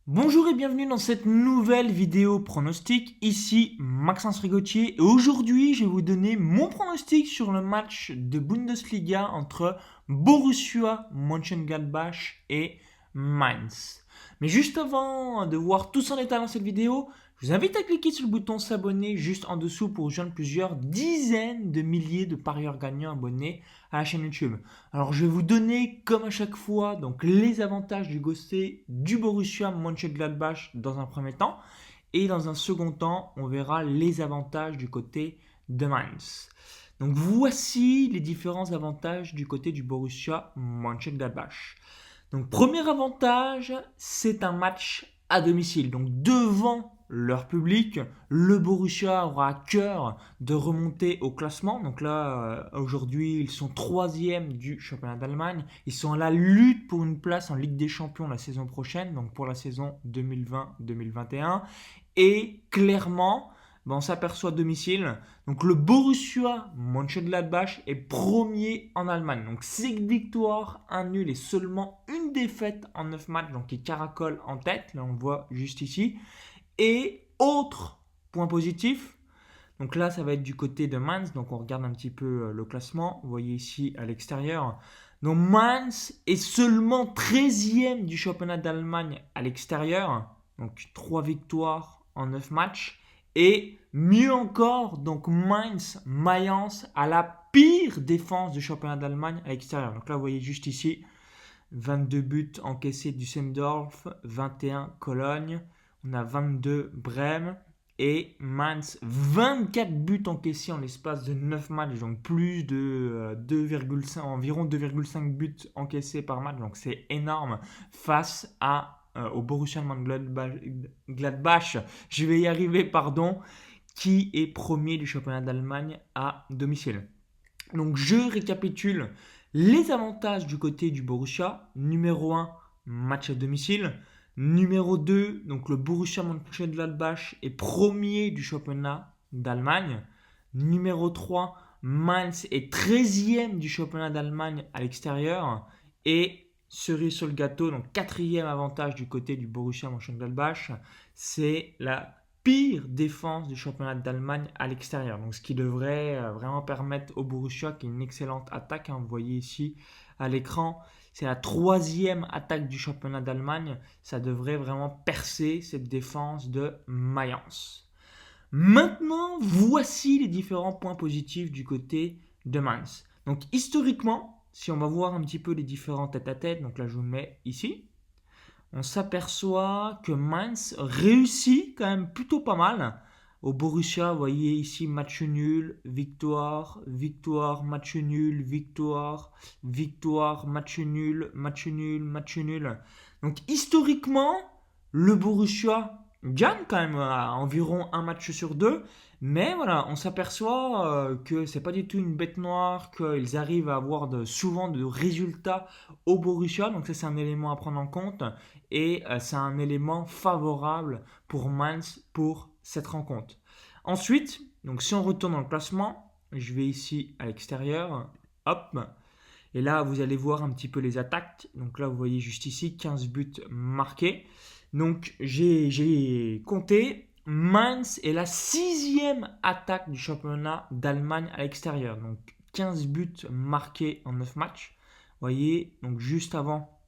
Bonjour et bienvenue dans cette nouvelle vidéo pronostic. Ici Maxence Rigotier et aujourd'hui je vais vous donner mon pronostic sur le match de Bundesliga entre Borussia Mönchengladbach et Mainz. Mais juste avant de voir tout en détail dans cette vidéo, je vous invite à cliquer sur le bouton s'abonner juste en dessous pour rejoindre plusieurs dizaines de milliers de parieurs gagnants abonnés à la chaîne YouTube. Alors je vais vous donner comme à chaque fois donc les avantages du côté du Borussia Mönchengladbach dans un premier temps et dans un second temps on verra les avantages du côté de Mainz. Donc voici les différents avantages du côté du Borussia Mönchengladbach. Donc premier avantage, c'est un match à domicile. Donc devant leur public, le Borussia aura à cœur de remonter au classement. Donc là, aujourd'hui, ils sont troisième du championnat d'Allemagne. Ils sont à la lutte pour une place en Ligue des Champions la saison prochaine, donc pour la saison 2020-2021. Et clairement, on s'aperçoit à domicile. Donc le Borussia Mönchengladbach est premier en Allemagne. Donc 6 victoires, un nul et seulement une défaite en 9 matchs. Donc il caracole en tête. Là on voit juste ici. Et autre point positif, donc là, ça va être du côté de Mainz. Donc on regarde un petit peu le classement. Vous voyez ici à l'extérieur. Donc Mainz est seulement 13e du championnat d'Allemagne à l'extérieur. Donc 3 victoires en 9 matchs. Et mieux encore, donc Mayence a la pire défense du championnat d'Allemagne à l'extérieur. Donc là, vous voyez juste ici, 22 buts encaissés Düsseldorf, 21 Cologne, on a 22 Brême et Mainz, 24 buts encaissés en l'espace de 9 matchs, donc plus de 2,5, environ 2,5 buts encaissés par match, donc c'est énorme face au Borussia Mönchengladbach, je vais y arriver, pardon, qui est premier du championnat d'Allemagne à domicile. Donc je récapitule les avantages du côté du Borussia. Numéro 1, match à domicile. Numéro 2, donc le Borussia Mönchengladbach est premier du championnat d'Allemagne. Numéro 3, Mainz est 13e du championnat d'Allemagne à l'extérieur. Et cerise sur le gâteau, donc quatrième avantage du côté du Borussia Mönchengladbach, c'est la pire défense du championnat d'Allemagne à l'extérieur. Donc, ce qui devrait vraiment permettre au Borussia, qui est une excellente attaque, hein, vous voyez ici à l'écran, c'est la troisième attaque du championnat d'Allemagne. Ça devrait vraiment percer cette défense de Mayence. Maintenant, voici les différents points positifs du côté de Mainz. Donc, historiquement, si on va voir un petit peu les différents tête-à-tête, donc là je vous mets ici, on s'aperçoit que Mainz réussit quand même plutôt pas mal. Au Borussia, vous voyez ici match nul, victoire, victoire, match nul, victoire, victoire, match nul, match nul, match nul. Donc historiquement, le Borussia gagne quand même à environ un match sur deux. Mais voilà, on s'aperçoit que c'est pas du tout une bête noire, qu'ils arrivent à avoir souvent de résultats au Borussia. Donc ça, c'est un élément à prendre en compte et c'est un élément favorable pour Mainz pour cette rencontre. Ensuite, donc si on retourne dans le classement, je vais ici à l'extérieur, hop, et là vous allez voir un petit peu les attaques. Donc là vous voyez juste ici 15 buts marqués. Donc j'ai compté, Mainz est la sixième attaque du championnat d'Allemagne à l'extérieur. Donc 15 buts marqués en 9 matchs. Vous voyez, donc juste avant,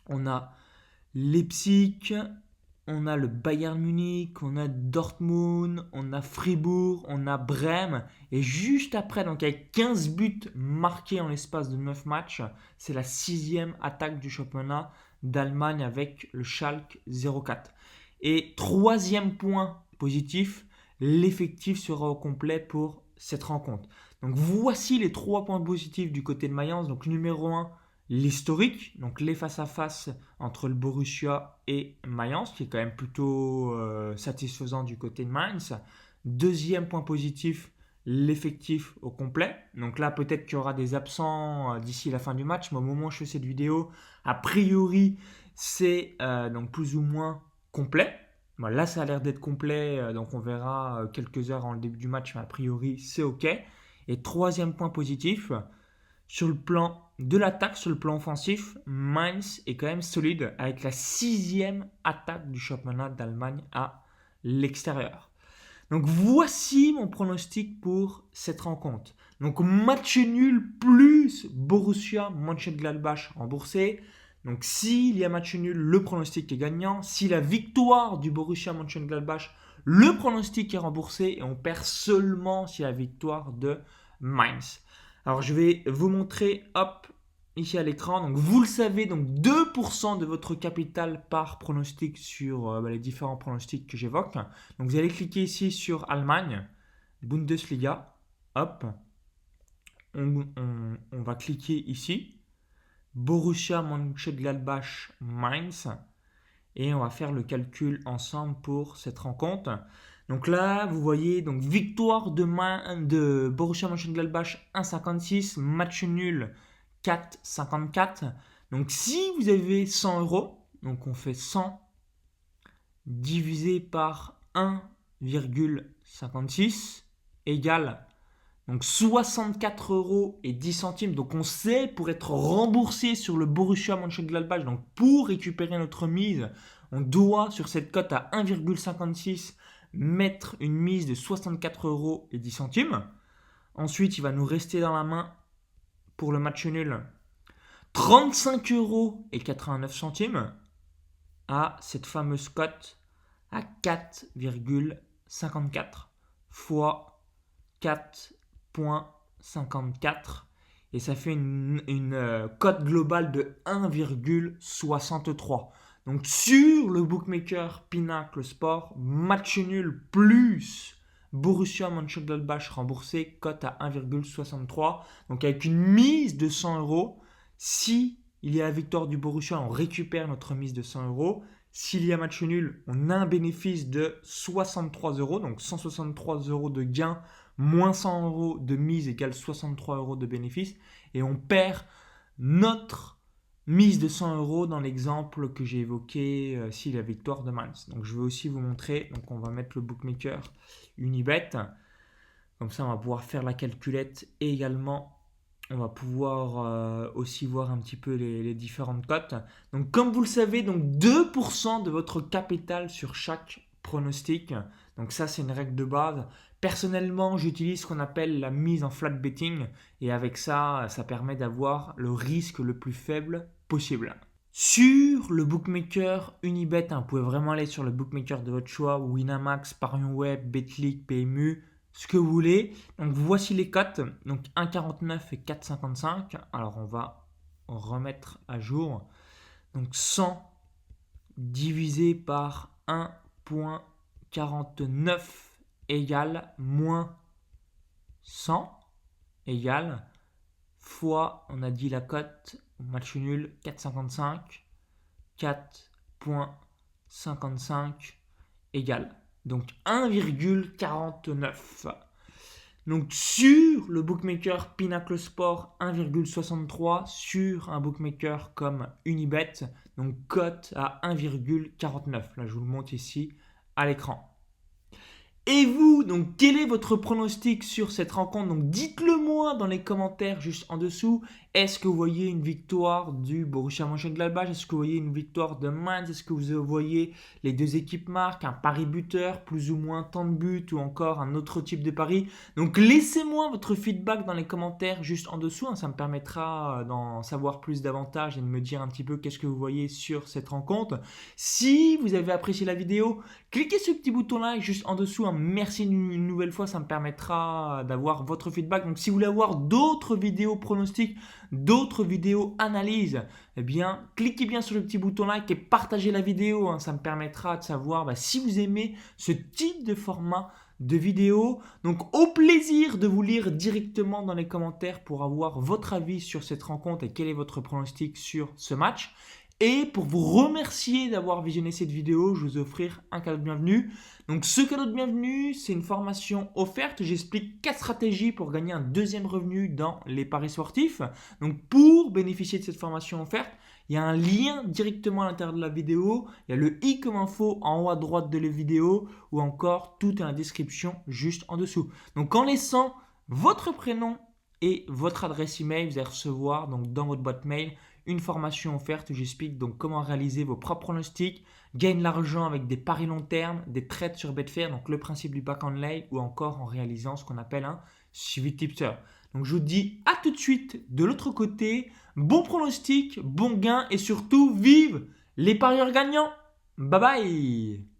on a Leipzig, on a le Bayern Munich, on a Dortmund, on a Fribourg, on a Brême. Et juste après, donc avec 15 buts marqués en l'espace de 9 matchs, c'est la sixième attaque du championnat d'Allemagne avec le Schalke 04. Et troisième point positif, l'effectif sera au complet pour cette rencontre. Donc voici les trois points positifs du côté de Mayence. Donc numéro 1, l'historique, donc les face-à-face entre le Borussia et Mayence, qui est quand même plutôt satisfaisant du côté de Mainz. Deuxième point positif, l'effectif au complet. Donc là, peut-être qu'il y aura des absents d'ici la fin du match, mais au moment où je fais cette vidéo, a priori, c'est donc plus ou moins complet. Bon, là, ça a l'air d'être complet, donc on verra quelques heures en le début du match, mais a priori, c'est OK. Et troisième point positif, Sur le plan de l'attaque, sur le plan offensif, Mainz est quand même solide avec la 6e attaque du championnat d'Allemagne à l'extérieur. Donc voici mon pronostic pour cette rencontre. Donc match nul plus Borussia Mönchengladbach remboursé. Donc s'il y a match nul, le pronostic est gagnant. Si la victoire du Borussia Mönchengladbach, le pronostic est remboursé et on perd seulement si la victoire de Mainz. Alors je vais vous montrer, hop, ici à l'écran. Donc vous le savez, donc 2% de votre capital par pronostic sur les différents pronostics que j'évoque. Donc vous allez cliquer ici sur Allemagne, Bundesliga, hop. On va cliquer ici, Borussia Mönchengladbach Mainz. Et on va faire le calcul ensemble pour cette rencontre. Donc là, vous voyez, donc victoire de Borussia Mönchengladbach 1,56, match nul 4,54. Donc si vous avez 100 euros, donc on fait 100 divisé par 1,56 égale donc 64 euros et 10 centimes. Donc on sait, pour être remboursé sur le Borussia Mönchengladbach, donc pour récupérer notre mise, on doit sur cette cote à 1,56 mettre une mise de 64 euros et 10 centimes. Ensuite, il va nous rester dans la main pour le match nul 35 euros et 89 centimes à cette fameuse cote à 4,54 fois 4,54 et ça fait une cote globale de 1,63. Donc sur le bookmaker Pinacle Sport, match nul plus Borussia Mönchengladbach remboursé, cote à 1,63. Donc avec une mise de 100 euros, si il y a la victoire du Borussia, on récupère notre mise de 100 euros. S'il y a match nul, on a un bénéfice de 63 euros, donc 163 euros de gain, moins 100 euros de mise égale 63 euros de bénéfice. Et on perd notre mise de 100 euros dans l'exemple que j'ai évoqué si la victoire de Mainz. Donc je vais aussi vous montrer, donc on va mettre le bookmaker Unibet. Comme ça, on va pouvoir faire la calculette et également on va pouvoir aussi voir un petit peu les différentes cotes. Donc comme vous le savez, donc 2% de votre capital sur chaque pronostic. Donc ça, c'est une règle de base. Personnellement, j'utilise ce qu'on appelle la mise en flat betting. Et avec ça, ça permet d'avoir le risque le plus faible possible. Sur le bookmaker Unibet, vous pouvez vraiment aller sur le bookmaker de votre choix, Winamax, Parion Web, Betclic, PMU, ce que vous voulez. Donc voici les cotes, donc 1,49 et 4,55. Alors on va remettre à jour. Donc 100 divisé par 1,49 égale moins 100 égale fois, on a dit la cote, match nul 4,55, 4,55 égale donc 1,49. Donc sur le bookmaker Pinacle Sport 1,63, sur un bookmaker comme Unibet, donc cote à 1,49. Là je vous le montre ici à l'écran. Et vous, donc quel est votre pronostic sur cette rencontre? Donc dites-le moi dans les commentaires juste en dessous. Est-ce que vous voyez une victoire du Borussia Mönchengladbach? Est-ce que vous voyez une victoire de Mainz? Est-ce que vous voyez les deux équipes marquent, un pari buteur, plus ou moins tant de buts ou encore un autre type de pari? Donc laissez-moi votre feedback dans les commentaires juste en dessous. Ça me permettra d'en savoir plus davantage et de me dire un petit peu qu'est-ce que vous voyez sur cette rencontre. Si vous avez apprécié la vidéo, cliquez sur le petit bouton like juste en dessous. Merci une nouvelle fois, ça me permettra d'avoir votre feedback. Donc si vous voulez avoir d'autres vidéos pronostics, d'autres vidéos analyses, eh bien cliquez bien sur le petit bouton like et partagez la vidéo. Ça me permettra de savoir si vous aimez ce type de format de vidéo. Donc au plaisir de vous lire directement dans les commentaires pour avoir votre avis sur cette rencontre et quel est votre pronostic sur ce match. Et pour vous remercier d'avoir visionné cette vidéo, je vais vous offrir un cadeau de bienvenue. Donc ce cadeau de bienvenue, c'est une formation offerte. J'explique 4 stratégies pour gagner un deuxième revenu dans les paris sportifs. Donc pour bénéficier de cette formation offerte, il y a un lien directement à l'intérieur de la vidéo. Il y a le i comme info en haut à droite de la vidéo ou encore tout est dans la description juste en dessous. Donc en laissant votre prénom, et votre adresse email. Vous allez recevoir donc dans votre boîte mail une formation offerte où j'explique donc comment réaliser vos propres pronostics, gagner de l'argent avec des paris long terme, des trades sur Betfair, donc le principe du back and lay, ou encore en réalisant ce qu'on appelle un suivi de tipster. Donc je vous dis à tout de suite de l'autre côté. Bon pronostic, bon gain et surtout vive les parieurs gagnants. Bye bye.